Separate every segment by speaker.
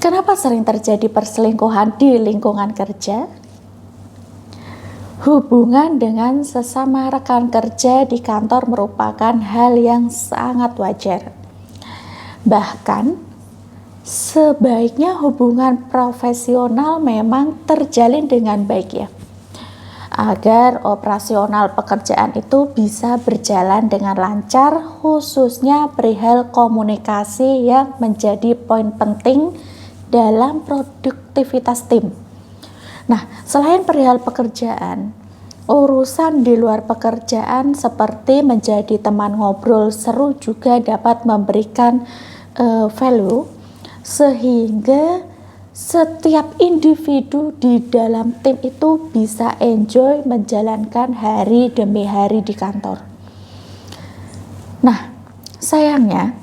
Speaker 1: Kenapa sering terjadi perselingkuhan di lingkungan kerja? Hubungan dengan sesama rekan kerja di kantor merupakan hal yang sangat wajar. Bahkan, sebaiknya hubungan profesional memang terjalin dengan baik ya, agar operasional pekerjaan itu bisa berjalan dengan lancar, khususnya perihal komunikasi yang menjadi poin penting dalam produktivitas tim. Nah, selain perihal pekerjaan, urusan di luar pekerjaan seperti menjadi teman ngobrol seru juga dapat memberikan value, sehingga setiap individu di dalam tim itu bisa enjoy menjalankan hari demi hari di kantor. Nah, sayangnya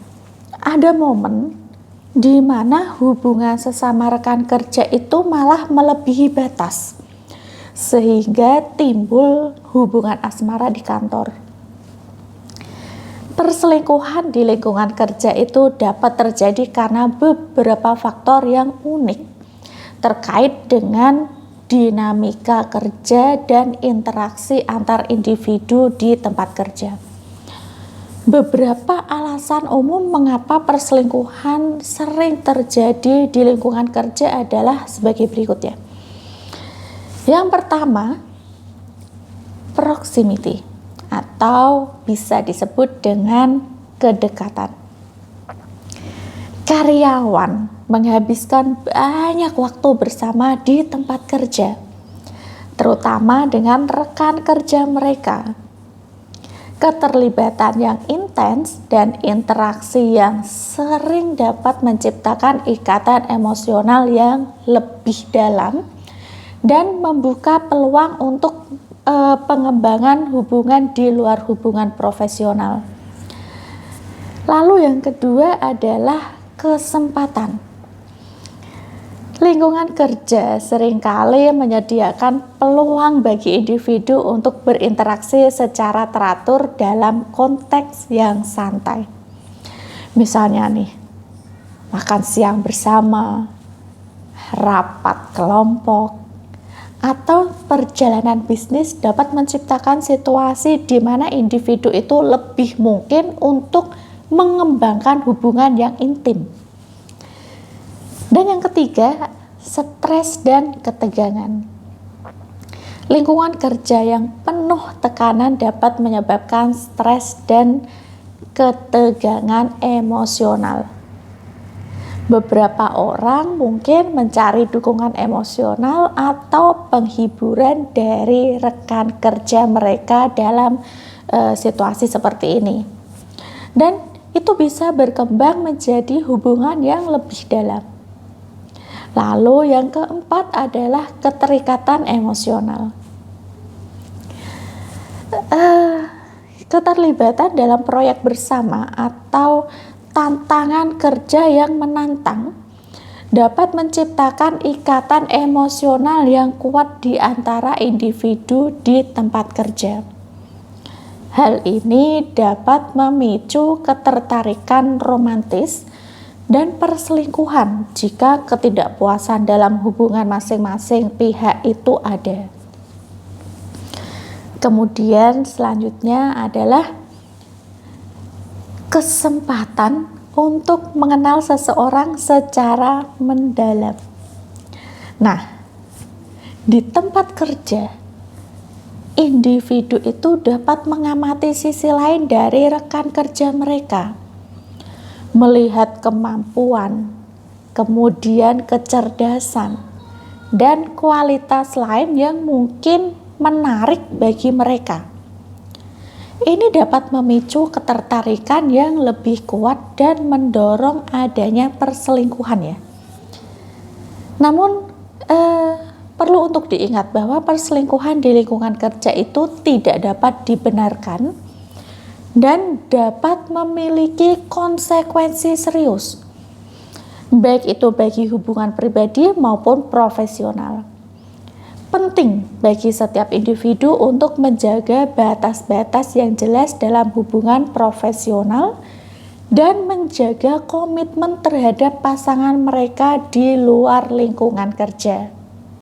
Speaker 1: ada momen di mana hubungan sesama rekan kerja itu malah melebihi batas, sehingga timbul hubungan asmara di kantor. Perselingkuhan di lingkungan kerja itu dapat terjadi karena beberapa faktor yang unik terkait dengan dinamika kerja dan interaksi antar individu di tempat kerja. Beberapa alasan umum mengapa perselingkuhan sering terjadi di lingkungan kerja adalah sebagai berikut ya. Yang pertama, proximity atau bisa disebut dengan kedekatan. Karyawan menghabiskan banyak waktu bersama di tempat kerja, terutama dengan rekan kerja mereka. Keterlibatan yang intens dan interaksi yang sering dapat menciptakan ikatan emosional yang lebih dalam dan membuka peluang untuk pengembangan hubungan di luar hubungan profesional. Lalu yang kedua adalah kesempatan. Lingkungan kerja seringkali menyediakan peluang bagi individu untuk berinteraksi secara teratur dalam konteks yang santai. Misalnya nih, makan siang bersama, rapat kelompok, atau perjalanan bisnis dapat menciptakan situasi di mana individu itu lebih mungkin untuk mengembangkan hubungan yang intim. Dan yang ketiga, stres dan ketegangan. Lingkungan kerja yang penuh tekanan dapat menyebabkan stres dan ketegangan emosional. Beberapa orang mungkin mencari dukungan emosional atau penghiburan dari rekan kerja mereka dalam situasi seperti ini. Dan itu bisa berkembang menjadi hubungan yang lebih dalam. Lalu yang keempat adalah keterikatan emosional. Keterlibatan dalam proyek bersama atau tantangan kerja yang menantang dapat menciptakan ikatan emosional yang kuat di antara individu di tempat kerja. Hal ini dapat memicu ketertarikan romantis dan perselingkuhan jika ketidakpuasan dalam hubungan masing-masing pihak itu ada. Kemudian selanjutnya adalah kesempatan untuk mengenal seseorang secara mendalam. Nah, di tempat kerja, individu itu dapat mengamati sisi lain dari rekan kerja mereka, melihat kemampuan, kemudian kecerdasan, dan kualitas lain yang mungkin menarik bagi mereka. Ini dapat memicu ketertarikan yang lebih kuat dan mendorong adanya perselingkuhan ya. Namun perlu untuk diingat bahwa perselingkuhan di lingkungan kerja itu tidak dapat dibenarkan dan dapat memiliki konsekuensi serius, baik itu bagi hubungan pribadi maupun profesional. Penting bagi setiap individu untuk menjaga batas-batas yang jelas dalam hubungan profesional dan menjaga komitmen terhadap pasangan mereka di luar lingkungan kerja.